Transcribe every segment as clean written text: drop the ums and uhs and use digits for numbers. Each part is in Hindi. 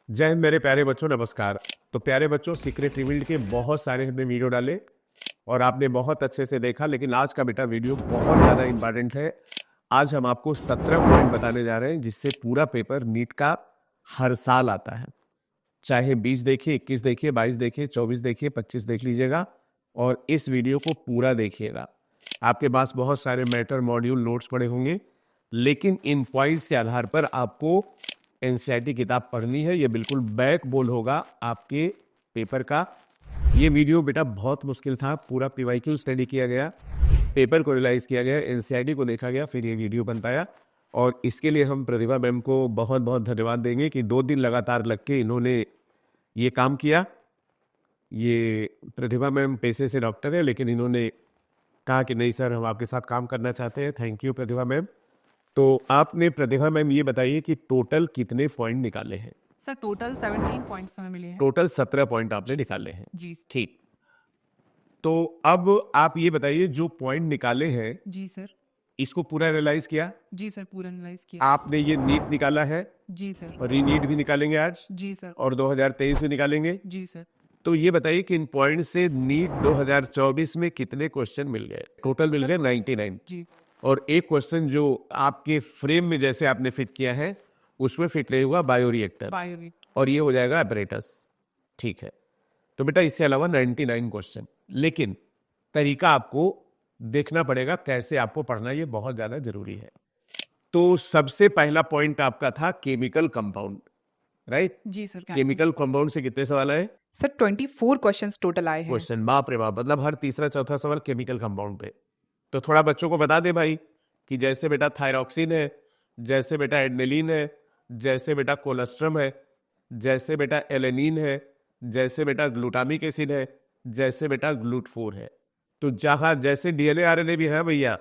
जय हिंद मेरे प्यारे बच्चों, नमस्कार। तो प्यारे बच्चों, सीक्रेट रिवील्ड के बहुत सारे हमने वीडियो डाले और आपने बहुत अच्छे से देखा, लेकिन आज का बेटा वीडियो बहुत ज़्यादा इंपॉर्टेंट है। आज हम आपको 17 पॉइंट बताने जा रहे हैं जिससे पूरा पेपर नीट का हर साल आता है। चाहे 20 देखिए, 21 देखिए, 22 देखिए, 24 देखिए, 25 देख लीजिएगा और इस वीडियो को पूरा देखिएगा। आपके पास बहुत सारे मैटर मॉड्यूल नोट्स पड़े होंगे, लेकिन इन पॉइंट्स के आधार पर आपको एनसीईआरटी किताब पढ़नी है। ये बिल्कुल बैक बोल होगा आपके पेपर का। ये वीडियो बेटा बहुत मुश्किल था, पूरा पीवाईक्यू स्टडी किया गया, पेपर को रियलाइज किया गया, एनसीईआरटी को देखा गया, फिर ये वीडियो बन पाया। और इसके लिए हम प्रतिभा मैम को बहुत बहुत धन्यवाद देंगे कि 2 दिन लगातार लग के इन्होंने ये काम किया। ये प्रतिभा मैम पेशे से डॉक्टर है, लेकिन इन्होंने कहा कि नहीं सर, हम आपके साथ काम करना चाहते हैं। Thank you Pratibha ma'am. तो आपने प्रतिभा मैम ये बताइए कि टोटल कितने पॉइंट निकाले हैं? सर टोटल 17 पॉइंट्स हमें मिले हैं। टोटल 17 पॉइंट आपने निकाले हैं। जी ठीक। तो अब आप ये बताइए, जो पॉइंट निकाले हैं जी सर। इसको पूरा रियलाइज किया? जी सर, पूरा एनालाइज किया। आपने ये नीट निकाला है जी सर। और री नीट भी निकालेंगे आज जी सर। और 2023 में निकालेंगे। जी सर। तो ये बताइए कि इन पॉइंट से नीट 2024 में कितने क्वेश्चन मिल गए? टोटल मिल गए 99। जी। और एक क्वेश्चन जो आपके फ्रेम में जैसे आपने फिट किया है उसमें फिट नहीं हुआ, बायोरिएक्टर, बायोरी। और ये हो जाएगा apparatus। ठीक है। तो बेटा इससे अलावा 99 क्वेश्चन, लेकिन तरीका आपको देखना पड़ेगा कैसे आपको पढ़ना, ये बहुत ज्यादा जरूरी है। तो सबसे पहला पॉइंट आपका था केमिकल कंपाउंड, राइट? जी सर। केमिकल कंपाउंड से कितने सवाल आए? सर 24 क्वेश्चंस टोटल आए हैं। क्वेश्चन, बाप रे बाप, मतलब हर तीसरा चौथा सवाल केमिकल कंपाउंड पे। तो थोड़ा बच्चों को बता दे भाई कि जैसे बेटा थायरॉक्सिन है, जैसे बेटा एड्रेनलिन है, जैसे बेटा कोलेस्ट्रम है, जैसे बेटा एलेनिन है, जैसे बेटा ग्लूटामिक एसिड है, जैसे बेटा ग्लूटफोर है। तो जहां जैसे डीएनए आरएनए भी है भैया,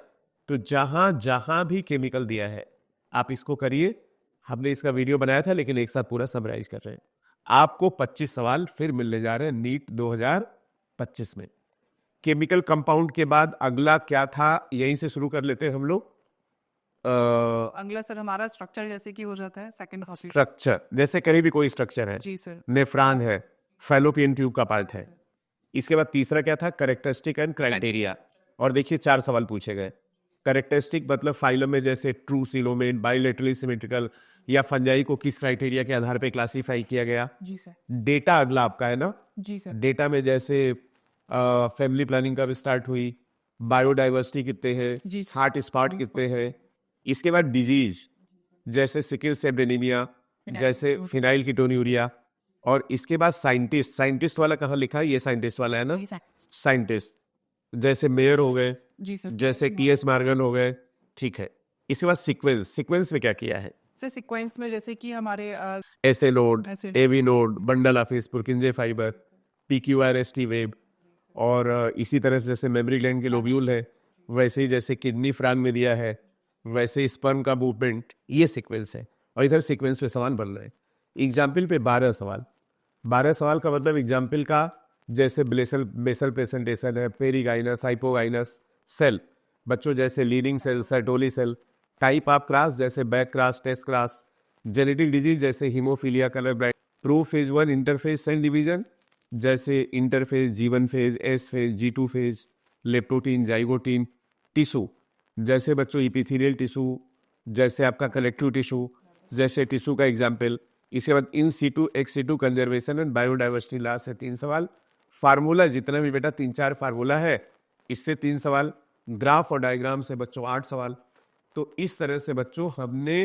तो जहां जहां भी केमिकल दिया है आप इसको करिए। हमने इसका वीडियो बनाया था, लेकिन एक साथ पूरा समराइज कर रहे हैं। आपको 25 सवाल फिर मिलने जा रहे हैं नीट 2025 में। केमिकल कंपाउंड के बाद अगला क्या था, यहीं से शुरू कर लेते हैं हम लोग। अगला सर हमारा स्ट्रक्चर जैसे कि हो जाता है सेकंड हॉस्पिटल। स्ट्रक्चर, जैसे कहीं भी कोई स्ट्रक्चर है, जी सर। नेफ्रॉन है, फैलोपियन ट्यूब का पार्ट है। इसके बाद तीसरा क्या था? Characteristic and criteria. और देखिए 4 सवाल पूछे गए। कैरेक्टरिस्टिक मतलब फाइलम में जैसे ट्रू सिलोमेट, बाइलेटरली सिमेट्रिकल या फंजाई को किस क्राइटेरिया के आधार पे क्लासिफाई किया गया। जी सर। डेटा अगला आपका है ना? जी सर। डेटा में जैसे फैमिली प्लानिंग कब स्टार्ट हुई, बायोडाइवर्सिटी कितने हैं, जी। हार्ट स्पॉट कितने हैं। इसके बाद डिजीज जैसे सिकल सेल एनीमिया, जैसे फिनाइल कीटोन्यूरिया। और इसके बाद साइंटिस्ट, साइंटिस्ट वाला कहाँ लिखा है? ये साइंटिस्ट वाला है ना? साइंटिस्ट जैसे मेयर हो गए, जी सर। जैसे टीएस मॉर्गन हो गए। ठीक है। इसके बाद सीक्वेंस, सीक्वेंस में क्या किया है? सर सीक्वेंस में जैसे कि हमारे एसए नोड, ऐसे AV node, bundle of His, Purkinje fibre, PQRST wave. और इसी तरह से जैसे मेमोरी ग्लैंड के लोब्यूल है, वैसे ही जैसे किडनी फ्रान में दिया है, वैसे स्पर्म का मूवमेंट, ये सीक्वेंस है। और इधर सीक्वेंस पे सवाल बन रहे हैं। एग्जाम्पल पे 12 सवाल। 12 सवाल का मतलब एग्जाम्पल का जैसे बेसल प्रेजेंटेशन है, पेरीगाइनस, हाइपोगाइनस सेल, बच्चों जैसे Leydig cell, Sertoli cell, type of cross जैसे back cross, test cross, genetic disease जैसे haemophilia, colour blind, prophase 1 interphase cell division जैसे interphase, G1 phase, S phase, G2 phase, leptotene, zygotene, tissue जैसे बच्चों इपिथेलियल टिश्यू, जैसे आपका कलेक्टिव टिश्यू, जैसे टिश्यू का एग्जाम्पल। इसके बाद in situ, ex situ conservation and biodiversity last से 3 सवाल। फार्मूला जितना भी बेटा 3-4 फार्मूला है, इससे 3 सवाल। ग्राफ और डायग्राम से बच्चों 8 सवाल। तो इस तरह से बच्चों हमने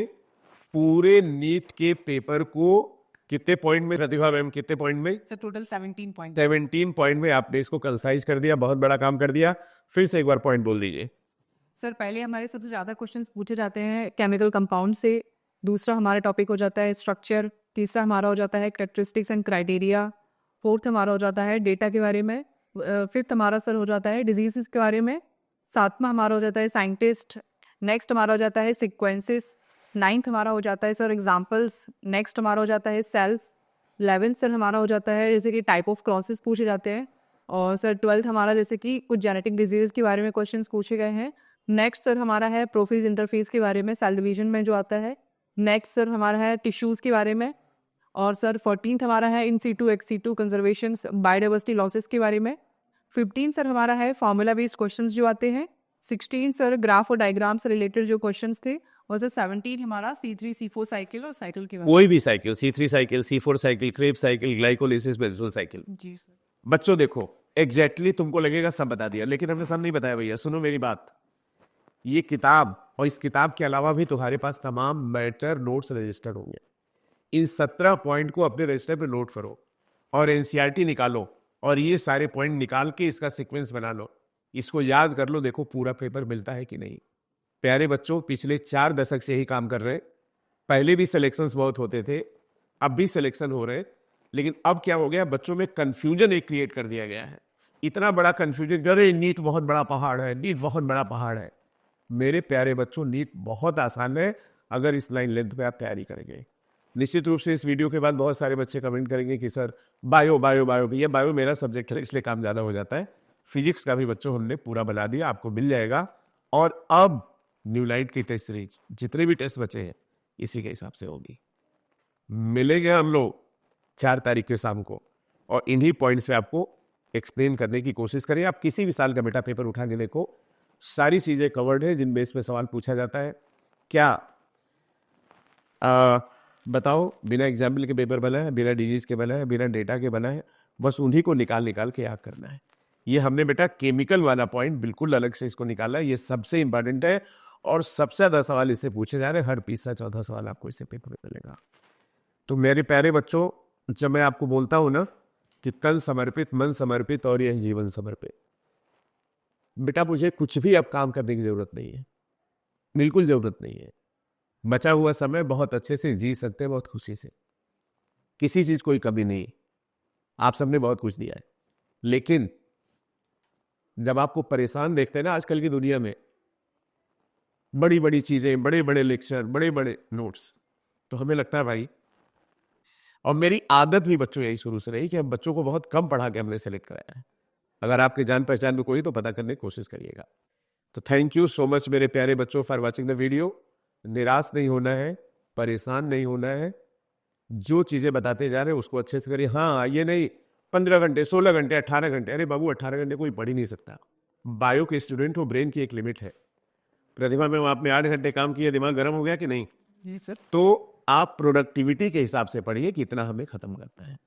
पूरे नीट के पेपर को कितने पॉइंट में, प्रतिभा मैम कितने पॉइंट में? Sir total 17 point. 17 पॉइंट में आपने इसको कंसाइज कर दिया। बहुत बड़ा काम कर दिया। फिर से एक बार पॉइंट बोल दीजिए। सर पहले हमारे सबसे ज़्यादा क्वेश्चंस पूछे जाते हैं केमिकल कंपाउंड से, दूसरा हमारा टॉपिक हो जाता है स्ट्रक्चर, तीसरा हमारा हो जाता है कैरेक्टरिस्टिक्स एंड क्राइटेरिया, फोर्थ हमारा हो जाता है डेटा के बारे में, फिफ्थ हमारा सर हो जाता है डिजीज़ के बारे में, सातवां हमारा हो जाता है साइंटिस्ट, नेक्स्ट हमारा हो जाता है सिक्वेंसेस, नाइन्थ हमारा हो जाता है सर एग्जाम्पल्स, नेक्स्ट हमारा हो जाता है सेल्स, 11th सर हमारा हो जाता है जैसे कि टाइप ऑफ क्रॉसेस पूछे जाते हैं, और सर 12th हमारा जैसे कि कुछ जेनेटिक डिजीज़ के बारे में क्वेश्चंस पूछे गए हैं। नेक्स्ट सर हमारा है प्रोफेज इंटरफेस के बारे में, सेल डिवीजन में जो आता है। नेक्स्ट सर हमारा है टिश्यूज़ के बारे में, और सर 14th हमारा है in situ ex situ conservation biodiversity losses के बारे में। 15 सर हमारा है फॉर्मूला बेस्ड क्वेश्चंस जो आते हैं। 16 सर ग्राफ और डायग्राम से रिलेटेड जो क्वेश्चंस थे। और सर 17 हमारा C3 C4 साइकिल और साइकिल के बारे कोई भी cycle, C3 cycle, C4 cycle, Krebs cycle, glycolysis benzoyl cycle. में। जी सर। बच्चों देखो, एग्जैक्टली तुमको लगेगा सब बता दिया, लेकिन हमने सब नहीं बताया भैया। सुनो मेरी बात, ये किताब और इस किताब के अलावा भी तुम्हारे पास तमाम मैटर नोट्स रजिस्टर्ड होंगे। इन 17 पॉइंट को अपने रजिस्टर पे नोट करो और एनसीईआरटी निकालो और ये सारे पॉइंट निकाल के इसका सीक्वेंस बना लो, इसको याद कर लो। देखो पूरा पेपर मिलता है कि नहीं। प्यारे बच्चों, पिछले 4 दशक से ही काम कर रहे हैं। पहले भी सिलेक्शंस बहुत होते थे, अब भी सिलेक्शन हो रहे, लेकिन अब क्या हो गया, बच्चों में कंफ्यूजन एक क्रिएट कर दिया गया है। इतना बड़ा कंफ्यूजन, अरे नीट बहुत बड़ा पहाड़ है, नीट बहुत बड़ा पहाड़ है। मेरे प्यारे बच्चों, नीट बहुत आसान है अगर इस लाइन लेंथ पे आप तैयारी करेंगे। निश्चित रूप से इस वीडियो के बाद बहुत सारे बच्चे कमेंट करेंगे कि सर बायो बायो बायो, भैया बायो मेरा सब्जेक्ट है इसलिए काम ज़्यादा हो जाता है। फिजिक्स का भी बच्चों हमने पूरा बना दिया, आपको मिल जाएगा। और अब न्यू लाइट की टेस्ट सीरीज जितने भी टेस्ट बचे हैं इसी के हिसाब से होगी। मिलेंगे हम लोग 4 तारीख के शाम को और इन्हीं पॉइंट्स पे आपको एक्सप्लेन करने की कोशिश करें। आप किसी भी साल का बेटा पेपर उठा के देखो, सारी चीज़ें कवर्ड है जिन बेस पे सवाल पूछा जाता है। क्या बताओ, बिना एग्जाम्पल के पेपर बना है, बिना डिजीज के बना है, बिना डेटा के बना है, बस उन्हीं को निकाल निकाल के याद करना है। ये हमने बेटा केमिकल वाला पॉइंट बिल्कुल अलग से इसको निकाला है, ये सबसे इंपॉर्टेंट है और सबसे ज़्यादा सवाल इससे पूछे जा रहे हैं। हर 20 से 14 सवाल आपको इससे पेपर में मिलेगा। तो मेरे प्यारे बच्चों, जब मैं आपको बोलता हूं ना कि तन समर्पित, मन समर्पित और यह जीवन समर्पित, बेटा मुझे कुछ भी अब काम करने की जरूरत नहीं है, बिल्कुल जरूरत नहीं है। बचा हुआ समय बहुत अच्छे से जी सकते हैं, बहुत खुशी से, किसी चीज कोई कमी नहीं। आप सबने बहुत कुछ दिया है, लेकिन जब आपको परेशान देखते हैं ना आजकल की दुनिया में, बड़ी बड़ी चीजें, बड़े बड़े लेक्चर, बड़े बड़े नोट्स, तो हमें लगता है भाई, और मेरी आदत भी बच्चों यही शुरू से रही कि हम बच्चों को बहुत कम पढ़ा के हमने सेलेक्ट कराया है। अगर आपके जान पहचान में कोई तो पता करने की कोशिश करिएगा। तो थैंक यू सो मच मेरे प्यारे बच्चों फॉर वाचिंग द वीडियो। निराश नहीं होना है, परेशान नहीं होना है, जो चीजें बताते जा रहे हैं उसको अच्छे से करिए। हाँ, ये नहीं 15 घंटे, 16 घंटे, 18 घंटे, अरे बाबू 18 घंटे कोई पढ़ ही नहीं सकता। बायो के स्टूडेंट हो, ब्रेन की एक लिमिट है। प्रतिभा में आपने 8 घंटे काम किया, दिमाग गर्म हो गया कि नहीं? जी सर। तो आप प्रोडक्टिविटी के हिसाब से पढ़िए कि इतना हमें खत्म करना है।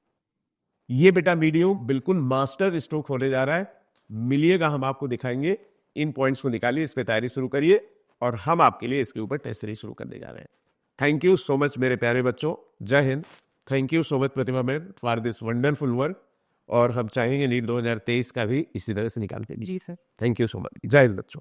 ये बेटा वीडियो बिल्कुल मास्टर स्ट्रोक होने जा रहा है, मिलिएगा, हम आपको दिखाएंगे। इन पॉइंट्स को निकालिए, इस पे तैयारी शुरू करिए और हम आपके लिए इसके ऊपर टेस्ट सीरीज शुरू करने जा रहे हैं। थैंक यू सो मच मेरे प्यारे बच्चों, जय Hind. Thank you so much Pratibha ma'am for this wonderful work, और हम चाहेंगे नीट 2023 का भी इसी तरह से निकाल के। जी sir. Thank you so much, जय हिंद बच्चों।